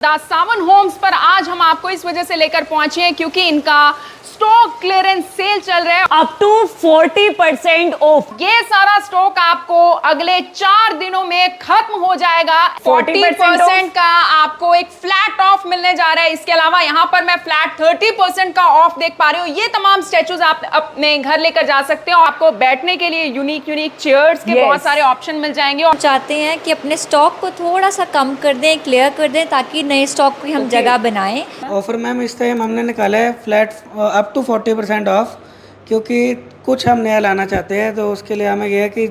दासावन Holmes पर आज हम आपको इस वजह से लेकर पहुंचे हैं क्योंकि इनका स्टॉक क्लियरेंस सेल चल रहा है अप टू 40% ऑफ। ये सारा स्टॉक आपको अगले 4 दिनों में खत्म हो जाएगा। 40% का आपको एक फ्लैट ऑफ मिलने जा रहा है। इसके अलावा यहाँ पर मैं फ्लैट 30% का ऑफ देख पा रही हूँ। ये तमाम स्टैचूज आप अपने घर लेकर जा सकते हो। आपको बैठने के लिए यूनिक चेयर्स के बहुत सारे ऑप्शन मिल जाएंगे। और चाहते हैं कि अपने स्टॉक को थोड़ा सा कम कर दें, क्लियर कर दें, ताकि नए स्टॉक की हम जगह बनाएं। ऑफर मैम इस टाइम हमने निकाला है फ्लैट अप टू 40% ऑफ, क्योंकि कुछ हम नया लाना चाहते हैं, तो उसके लिए हमें यह है कि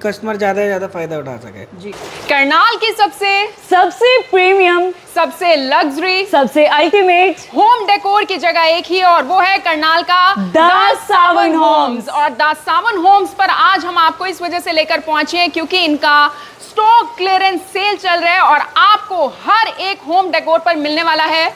कस्टमर ज़्यादा से ज़्यादा फ़ायदा उठा सके। जी, करनाल की सबसे प्रीमियम, सबसे लग्जरी, सबसे अल्टीमेट होम डेकोर की जगह एक ही और वो है करनाल का दासावन होम्स। और दासावन होम्स पर आज हम आपको इस वजह से लेकर पहुंचे हैं क्योंकि इनका स्टॉक क्लियरेंस सेल चल रहा है और आपको हर एक होम डेकोर पर मिलने वाला है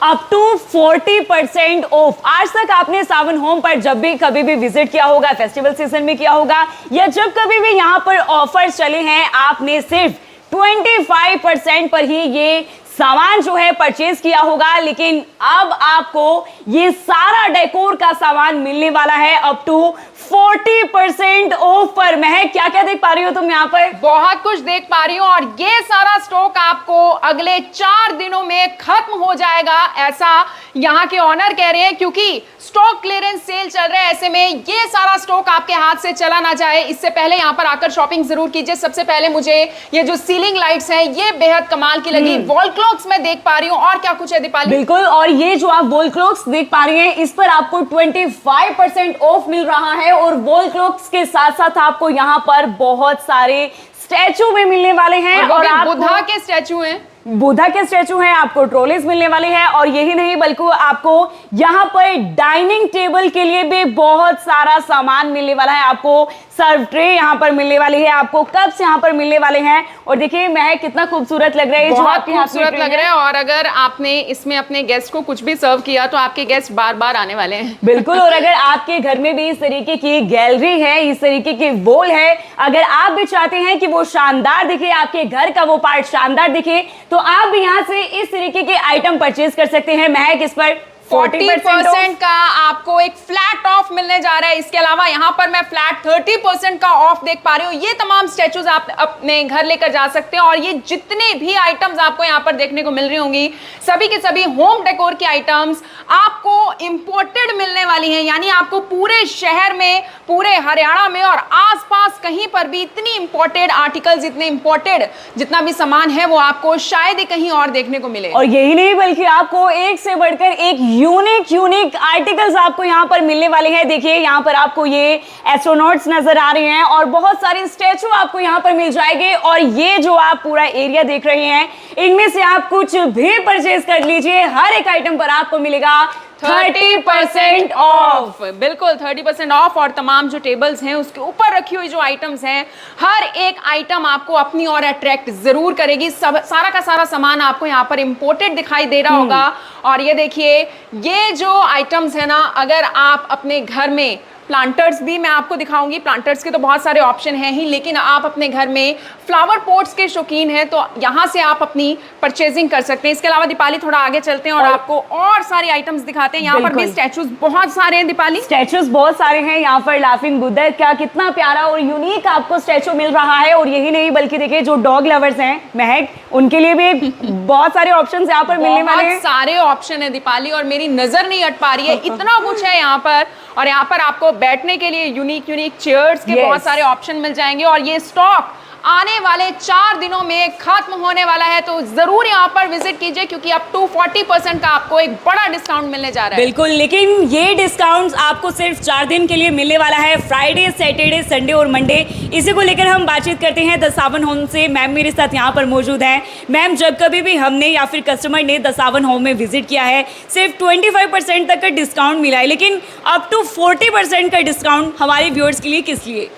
अप टू 40% ऑफ। आज तक आपने सावन होम पर जब भी कभी भी विजिट किया होगा, फेस्टिवल सीजन में किया होगा या जब कभी भी यहाँ पर ऑफर्स चले हैं, आपने सिर्फ 25% पर ही ये सामान जो है परचेज किया होगा। लेकिन अब आपको ये सारा डेकोर का सामान मिलने वाला है अप टू 40% ऑफ पर। महक, क्या क्या देख पा रही हो तुम यहाँ पर? बहुत कुछ देख पा रही हूँ और ये सारा स्टॉक आपको अगले 4 दिनों में खत्म हो जाएगा, ऐसा यहाँ के ऑनर कह रहे हैं, क्योंकि स्टॉक क्लियरेंस सेल चल रहा है। ऐसे में ये सारा स्टॉक आपके हाथ से चला ना जाए, इससे पहले यहाँ पर आकर शॉपिंग जरूर कीजिए। सबसे पहले मुझे ये जो सीलिंग लाइट्स हैं ये बेहद कमाल की लगी। वॉल क्लॉक्स मैं देख पा रही हूँ। और क्या कुछ है दीपाली? बिल्कुल, और ये जो आप वॉल क्लॉक्स देख पा रही हैं, इस पर आपको 25% ऑफ मिल रहा है। और वॉल क्लॉक्स के साथ साथ आपको यहाँ पर बहुत सारे स्टैचू भी मिलने वाले हैं। और बुद्धा के स्टैचू हैं, बुद्धा के स्टैचू हैं, आपको ट्रॉलीज मिलने वाली है। और यही नहीं बल्कि आपको यहाँ पर डाइनिंग टेबल के लिए भी बहुत सारा सामान मिलने वाला है। आपको सर्व ट्रे यहाँ पर मिलने वाली है, आपको कप्स यहाँ पर मिलने वाले हैं। और देखिए महक, कितना खूबसूरत लग रहा है, बहुत खूबसूरत लग रहा है। और अगर आपने इसमें अपने गेस्ट को कुछ भी सर्व किया तो आपके गेस्ट बार बार आने वाले हैं। बिल्कुल। और अगर आपके घर में भी इस तरीके की गैलरी है, इस तरीके की वॉल है, अगर आप भी चाहते हैं कि वो शानदार दिखे, आपके घर का वो पार्ट शानदार दिखे, तो आप भी यहाँ से इस तरीके के आइटम परचेज कर सकते हैं। महक, इस पर 40% का आपको एक फ्लैट ऑफ मिलने जा रहा है। इसके अलावा यहाँ पर मैं फ्लैट 30% का ऑफ देख पा रही हूँ। ये तमाम स्टैचूज आप अपने घर लेकर जा सकते हैं। और ये जितने भी आइटम्स आपको यहाँ पर देखने को मिल रही होंगी, सभी के सभी होम डेकोर की आइटम्स आपको इंपोर्टेड मिलने वाली हैं। यानी आपको पूरे शहर में, पूरे हरियाणा में और आसपास कहीं पर भी इतनी इंपोर्टेड आर्टिकल्स, इतने इंपोर्टेड जितना भी सामान है वो आपको शायद ही कहीं और देखने को मिले। और यही नहीं बल्कि आपको एक से बढ़कर एक यूनिक आर्टिकल्स आपको यहाँ पर मिलने वाले हैं। देखिए यहाँ पर आपको ये एस्ट्रोनॉट्स नजर आ रहे हैं और बहुत सारे स्टैचू आपको यहाँ पर मिल जाएंगे। और ये जो आप पूरा एरिया देख रहे हैं, इनमें से आप कुछ भी परचेज कर लीजिए, हर एक आइटम पर आपको मिलेगा 30% ऑफ। बिल्कुल 30% ऑफ। और तमाम जो टेबल्स हैं उसके ऊपर रखी हुई जो आइटम्स हैं, हर एक आइटम आपको अपनी ओर अट्रैक्ट जरूर करेगी। सब सारा का सारा सामान आपको यहाँ पर इंपोर्टेड दिखाई दे रहा होगा। और ये देखिए, ये जो आइटम्स है ना, अगर आप अपने घर में प्लांटर्स भी मैं आपको दिखाऊंगी, प्लांटर्स के तो बहुत सारे ऑप्शन हैं ही, लेकिन आप अपने घर में फ्लावर पॉट्स के शौकीन हैं तो यहाँ से आप अपनी परचेजिंग कर सकते हैं। इसके अलावा दीपाली थोड़ा आगे चलते हैं और आपको और सारी आइटम्स दिखाते हैं। यहाँ पर भी स्टैचूज बहुत सारे हैं दीपाली, स्टैचूज बहुत सारे हैं। यहाँ पर लाफिंग बुद्धा का कितना प्यारा और यूनिक आपको स्टैचू मिल रहा है। और यही नहीं बल्कि देखिए, जो डॉग लवर्स हैं महक, उनके लिए भी बहुत सारे ऑप्शन यहाँ पर मिलने वाले हैं। सारे ऑप्शन है दीपाली और मेरी नजर नहीं हट पा रही है, इतना कुछ है यहाँ पर। और यहाँ पर आपको बैठने के लिए यूनिक चेयर्स के बहुत सारे ऑप्शन मिल जाएंगे। और ये स्टॉक आने वाले 4 दिनों में खत्म होने वाला है, तो जरूर यहाँ पर विजिट कीजिए क्योंकि अप टू 40% का आपको एक बड़ा डिस्काउंट मिलने जा रहा है। बिल्कुल, लेकिन ये डिस्काउंट्स आपको सिर्फ 4 दिन के लिए मिलने वाला है, फ्राइडे, सैटरडे, संडे और मंडे। इसी को लेकर हम बातचीत करते हैं दासावन होम से। मैम मेरे साथ यहाँ पर मौजूद हैं। मैम, जब कभी भी हमने या फिर कस्टमर ने दासावन होम में विजिट किया है, सिर्फ 25% तक का डिस्काउंट मिला है, लेकिन अप टू 40% का डिस्काउंट हमारे व्यूअर्स के लिए किस लिए?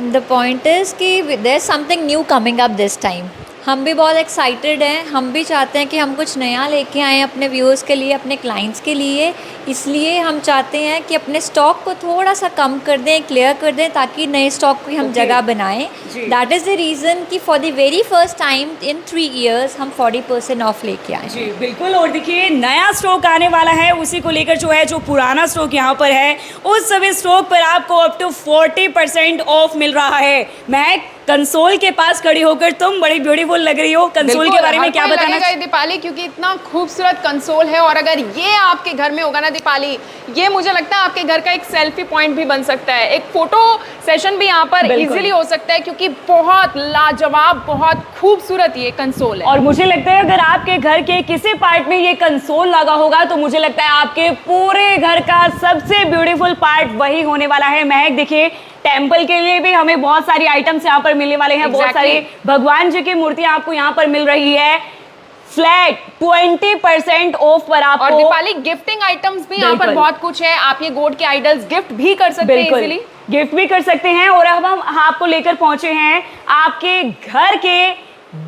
The point is कि there's something new coming up this time. हम भी बहुत एक्साइटेड हैं, हम भी चाहते हैं कि हम कुछ नया लेके आएँ अपने व्यूअर्स के लिए, अपने क्लाइंट्स के लिए। इसलिए हम चाहते हैं कि अपने स्टॉक को थोड़ा सा कम कर दें, क्लियर कर दें, ताकि नए स्टॉक की हम जगह बनाएं। दैट इज़ द रीज़न कि for the very first time in 3 years हम 40% ऑफ लेके आए। जी बिल्कुल। और देखिए नया स्टॉक आने वाला है, उसी को लेकर जो है जो पुराना स्टॉक यहाँ पर है उस सभी स्टॉक पर आपको अप टू 40% ऑफ मिल रहा है। मैं कंसोल के पास खड़ी होकर तुम बड़ी ब्यूटीफुल लग रही हो। कंसोल के बारे में क्या बताना चाहिए दीपाली, क्योंकि इतना खूबसूरत कंसोल है और अगर ये आपके घर में होगा ना दीपाली, ये मुझे लगता है आपके घर का एक सेल्फी पॉइंट भी बन सकता है, एक फोटो सेशन भी यहाँ पर इजीली हो सकता है, क्योंकि बहुत लाजवाब, बहुत खूबसूरत ये कंसोल है। और मुझे लगता है अगर आपके घर के किसी पार्ट में ये कंसोल लगा होगा तो मुझे लगता है आपके पूरे घर का सबसे ब्यूटीफुल पार्ट वही होने वाला है। महक देखिए टेम्पल के लिए भी हमें बहुत सारी आइटम्स यहाँ पर मिलने वाले हैं। बहुत सारी भगवान जी की मूर्तियां आपको यहाँ पर मिल रही है फ्लैट 20% ऑफ पर आपको। और दीपाली गिफ्टिंग आइटम्स भी यहाँ पर बहुत कुछ है, आप ये गोल्ड के आइडल्स गिफ्ट भी कर सकते हैं, इजीली गिफ्ट भी कर सकते हैं। और अब हम आपको लेकर पहुंचे हैं आपके घर के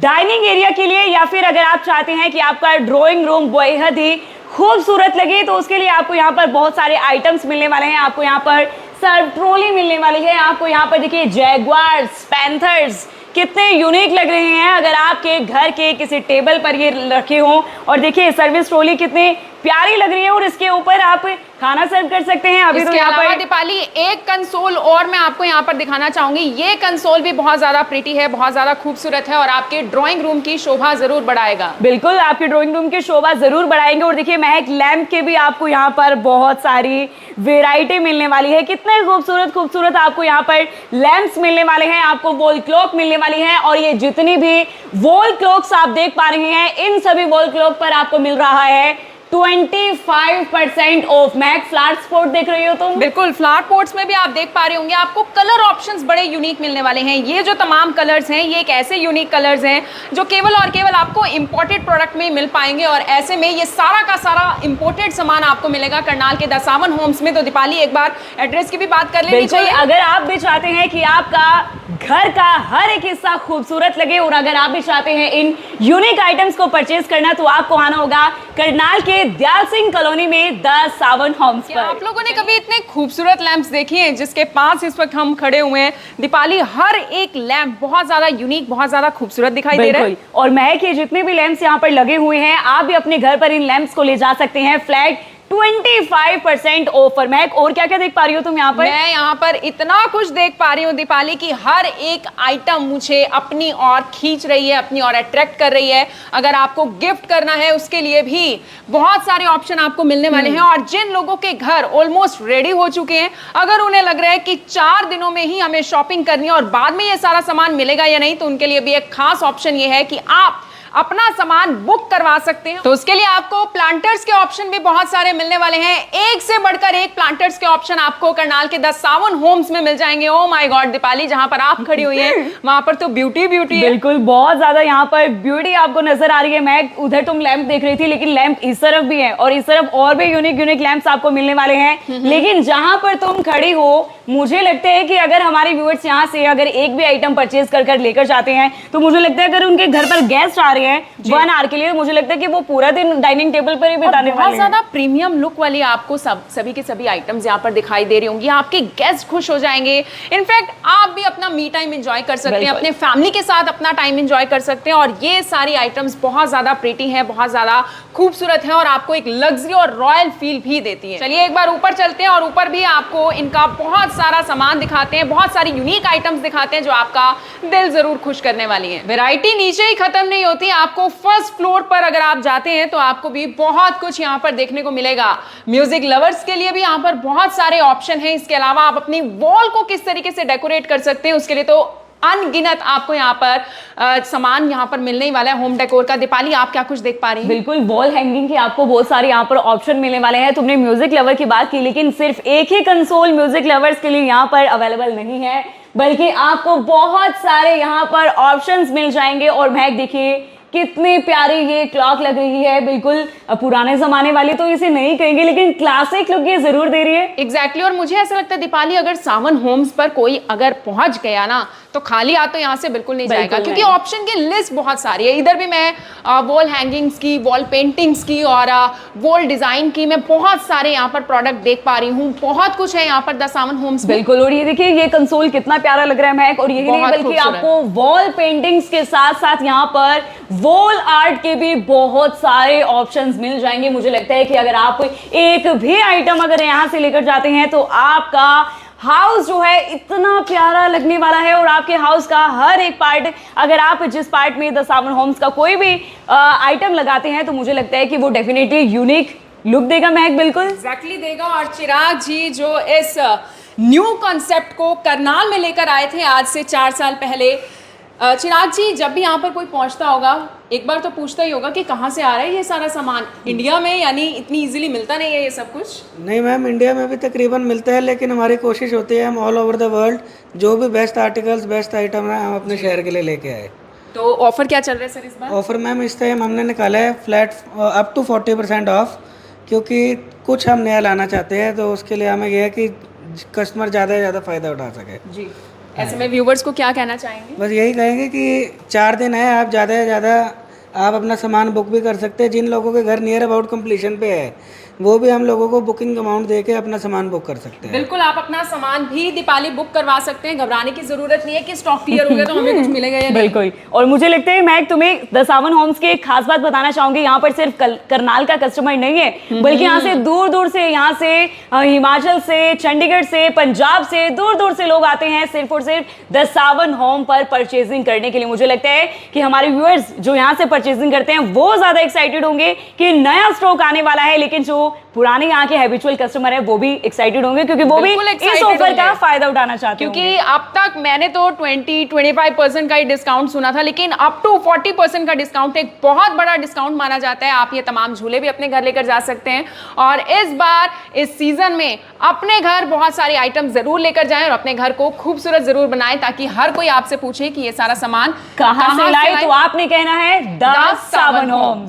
डाइनिंग एरिया के लिए, या फिर अगर आप चाहते हैं कि आपका ड्राइंग रूम बेहद ही खूबसूरत लगे तो उसके लिए आपको यहाँ पर बहुत सारे आइटम्स मिलने वाले हैं। आपको यहाँ पर सर्व ट्रॉली मिलने वाली है, आपको यहाँ पर देखिए जैगवार्स, पैंथर्स कितने यूनिक लग रहे हैं अगर आपके घर के किसी टेबल पर ये रखे हों। और देखिए सर्विस ट्रॉली कितनी प्यारी लग रही है और इसके ऊपर आप खाना सर्व कर सकते हैं। अभी तो यहाँ पर दीपाली एक कंसोल और मैं आपको यहाँ पर दिखाना चाहूंगी। ये कंसोल भी बहुत ज्यादा प्रिटी है, बहुत ज्यादा खूबसूरत है और आपके ड्राइंग रूम की शोभा जरूर बढ़ाएगा। बिल्कुल आपके ड्राइंग रूम की शोभा जरूर बढ़ाएंगे। और देखिए महक लैंप के भी आपको यहाँ पर बहुत सारी वेराइटी मिलने वाली है। कितने खूबसूरत खूबसूरत आपको यहाँ पर लैंप्स मिलने वाले हैं, आपको वॉल क्लॉक मिलने वाली है। और ये जितनी भी वॉल क्लॉक्स आप देख पा रहे हैं इन सभी वॉल क्लॉक पर आपको मिल रहा है 25% ऑफ। मैक फ्लैट स्पॉट देख रही हो तुम? बिल्कुल फ्लैट पोर्ट्स में भी आप देख पा रहे होंगे, आपको कलर ऑप्शंस बड़े यूनिक मिलने वाले हैं। ये जो तमाम कलर्स हैं ये एक ऐसे यूनिक कलर्स हैं जो केवल और केवल आपको इंपोर्टेड प्रोडक्ट में मिल पाएंगे। और ऐसे में ये सारा का सारा इंपोर्टेड सामान आपको मिलेगा करनाल के दसावन होम्स में। तो दीपाली एक बार एड्रेस की भी बात कर लेनी चाहिए। अगर आप भी चाहते हैं कि आपका घर का हर एक हिस्सा खूबसूरत लगे और अगर आप भी चाहते हैं इन यूनिक आइटम्स को परचेज करना तो आपको आना होगा करनाल के दयाल सिंह कॉलोनी में द सावन होम्स पर। आप लोगों ने कभी इतने खूबसूरत लैंप्स देखे हैं जिसके पास इस वक्त हम खड़े हुए हैं? दीपाली हर एक लैंप बहुत ज्यादा यूनिक, बहुत ज्यादा खूबसूरत दिखाई दे रहा है। और महक ये जितने भी लैंप्स यहाँ पर लगे हुए हैं आप भी अपने घर पर इन लैंप्स को ले जा सकते हैं फ्लैट 25% ऑफर। महक और क्या क्या देख पा रही हो तुम यहाँ पर? मैं यहाँ पर इतना कुछ देख पा रही हूँ दीपाली की हर एक आइटम मुझे अपनी ओर खींच रही है, अपनी ओर अट्रैक्ट कर रही है। अगर आपको गिफ्ट करना है उसके लिए भी बहुत सारे ऑप्शन आपको मिलने वाले हैं। और जिन लोगों के घर ऑलमोस्ट रेडी हो चुके हैं, अगर उन्हें लग रहा है कि 4 दिनों में ही हमें शॉपिंग करनी है और बाद में ये सारा सामान मिलेगा या नहीं, तो उनके लिए भी एक खास ऑप्शन ये है कि आप अपना सामान बुक करवा सकते हैं। तो उसके लिए आपको प्लांटर्स के ऑप्शन भी बहुत सारे मिलने वाले हैं। एक से बढ़कर एक प्लांटर्स के ऑप्शन आपको करनाल के 10 सावन होम्स में मिल जाएंगे। ओ माय गॉड दीपाली, जहां पर आप खड़ी हुई हैं वहां पर तो ब्यूटी है। बिल्कुल बहुत ज्यादा यहाँ पर ब्यूटी आपको नजर आ रही है। मैं उधर तुम लैंप देख रही थी लेकिन लैंप इस तरफ भी है और इस तरफ और भी यूनिक लैंप्स आपको मिलने वाले हैं। लेकिन जहां पर तुम खड़ी हो मुझे लगता है कि अगर हमारे व्यूअर्स यहाँ से अगर एक भी आइटम परचेज कर लेकर जाते हैं तो मुझे लगता है अगर उनके घर पर गेस्ट आ रहे हैं 1 आवर के लिए, मुझे लगता है कि वो पूरा दिन डाइनिंग टेबल पर ही बिताने वाले हैं। बहुत ज्यादा प्रीमियम लुक वाली आपको सभी के सभी आइटम्स यहाँ पर दिखाई दे रही होंगी। आपके गेस्ट खुश हो जाएंगे। इनफैक्ट आप भी अपना मी टाइम एंजॉय कर सकते हैं, अपने फैमिली के साथ अपना टाइम एंजॉय कर सकते हैं। और ये सारी आइटम्स बहुत ज्यादा प्रीटी है, बहुत ज्यादा खूबसूरत है और आपको एक लग्जरी और रॉयल फील भी देती है। चलिए एक बार ऊपर चलते हैं और ऊपर भी आपको इनका बहुत सारा सामान दिखाते हैं, बहुत सारी यूनिक आइटम्स दिखाते हैं जो आपका दिल जरूर खुश करने वाली है। वैरायटी नीचे ही खत्म नहीं होती, आपको फर्स्ट फ्लोर पर अगर आप जाते हैं तो आपको भी बहुत कुछ यहाँ पर देखने को मिलेगा। म्यूजिक लवर्स के लिए भी यहाँ पर बहुत सारे ऑप्शन हैं। इसके अलावा आप अपनी वॉल को किस तरीके से डेकोरेट कर सकते हैं उसके लिए तो अनगिनत आपको यहाँ पर सामान यहाँ पर मिलने ही वाला है होम डेकोर का। दीपाली आप क्या कुछ देख पा रही हैं? बिल्कुल वॉल हैंगिंग की आपको बहुत सारे यहाँ पर ऑप्शन मिलने वाले हैं। तुमने म्यूजिक लवर की बात की लेकिन सिर्फ एक ही कंसोल म्यूजिक लवर्स के लिए यहाँ पर अवेलेबल नहीं है, बल्कि आपको बहुत सारे यहाँ पर ऑप्शंस मिल जाएंगे। और महक देखिए कितनी प्यारी ये क्लॉक लग रही है, बिल्कुल पुराने जमाने वाली तो इसे नहीं कहेंगे लेकिन क्लासिक लुक ये जरूर दे रही है। एग्जैक्टली और मुझे ऐसा लगता है दीपाली, अगर सावन होम्स पर कोई अगर पहुंच गया ना तो खाली हाथ तो यहाँ से बिल्कुल नहीं जाएगा, क्योंकि ऑप्शन की लिस्ट बहुत सारी है। इधर भी मैं वॉल हैंगिंग्स की, वॉल पेंटिंग्स की और वॉल डिजाइन की मैं बहुत सारे यहाँ पर प्रोडक्ट देख पा रही हूँ। बहुत कुछ है यहाँ पर द सावन होम्स। बिल्कुल, और ये देखिए ये कंसोल कितना प्यारा लग रहा है महक, और यही नहीं बल्कि आपको वॉल पेंटिंग्स के साथ साथ यहाँ पर वॉल आर्ट के भी बहुत सारे ऑप्शंस मिल जाएंगे। मुझे लगता है कि अगर आप एक भी आइटम अगर यहाँ से लेकर जाते हैं तो आपका हाउस जो है इतना प्यारा लगने वाला है, और आपके हाउस का हर एक पार्ट, अगर आप जिस पार्ट में द सावन होम्स का कोई भी आइटम लगाते हैं तो मुझे लगता है कि वो डेफिनेटली यूनिक लुक देगा महक। बिल्कुल एग्जैक्टली देगा। और चिराग जी जो इस न्यू कॉन्सेप्ट को करनाल में लेकर आए थे आज से 4 साल पहले, चिराग जी जब भी यहाँ पर कोई पहुँचता होगा एक बार तो पूछता ही होगा कि कहाँ से आ रहा है ये सारा सामान। इंडिया में यानी इतनी इजीली मिलता नहीं है ये सब कुछ? नहीं मैम, इंडिया में भी तकरीबन मिलता है, लेकिन हमारी कोशिश होती है हम ऑल ओवर द वर्ल्ड जो भी बेस्ट आर्टिकल्स, बेस्ट आइटम है हम अपने शहर के लिए लेके आए। तो ऑफर क्या चल रहा है सर इस बार? ऑफर मैम इस टाइम हमने निकाला है फ्लैट अप टू 40% ऑफ, क्योंकि कुछ हम नया लाना चाहते हैं, तो उसके लिए हमें यह है कि कस्टमर ज़्यादा से ज़्यादा फ़ायदा उठा सके। जी, ऐसे में व्यूवर्स को क्या कहना चाहेंगे? बस यही कहेंगे कि 4 दिन है, आप ज़्यादा से ज़्यादा आप अपना सामान बुक भी कर सकते हैं। जिन लोगों के घर नियर अबाउट कंप्लीशन पे है वो भी हम लोगों को बुकिंग अमाउंट दे के अपना सामान बुक कर सकते हैं। बिल्कुल, आप अपना सामान भी दीपाली बुक करवा सकते हैं, घबराने की जरूरत नहीं है कि स्टॉक क्लियर हो गया तो हमें कुछ मिलेगा या नहीं। बिल्कुल, और मुझे लगता है मैं तुम्हें द सावन होम्स की एक खास बात बताना चाहूंगी। यहाँ पर सिर्फ करनाल का कस्टमर नहीं है, बल्कि यहाँ से दूर दूर से, यहाँ से हिमाचल से, चंडीगढ़ से, पंजाब से, दूर दूर से लोग आते हैं सिर्फ और सिर्फ द सावन होम पर परचेजिंग करने के लिए। मुझे लगता है कि हमारे व्यूअर्स जो यहाँ से परचेजिंग करते हैं वो ज्यादा एक्साइटेड होंगे कि नया स्टॉक आने वाला है, लेकिन जो पुराने यहाँ के हैबिचुअल कस्टमर है वो भी एक्साइटेड होंगे क्योंकि वो भी इस ऑफर का फायदा उठाना चाहते हैं। क्योंकि अब तक मैंने तो 20-25% का ही डिस्काउंट सुना था, लेकिन अप टू 40% का डिस्काउंट एक बहुत बड़ा डिस्काउंट माना जाता है। आप ये तमाम झूले भी अपने घर लेकर जा सकते हैं, और इस बार इस सीजन में अपने घर बहुत सारे आइटम जरूर लेकर जाएं और अपने घर को खूबसूरत जरूर बनाएं, ताकि हर कोई आपसे पूछे कि ये सारा सामान कहां से लाए, तो आपने कहना है द सावन होम।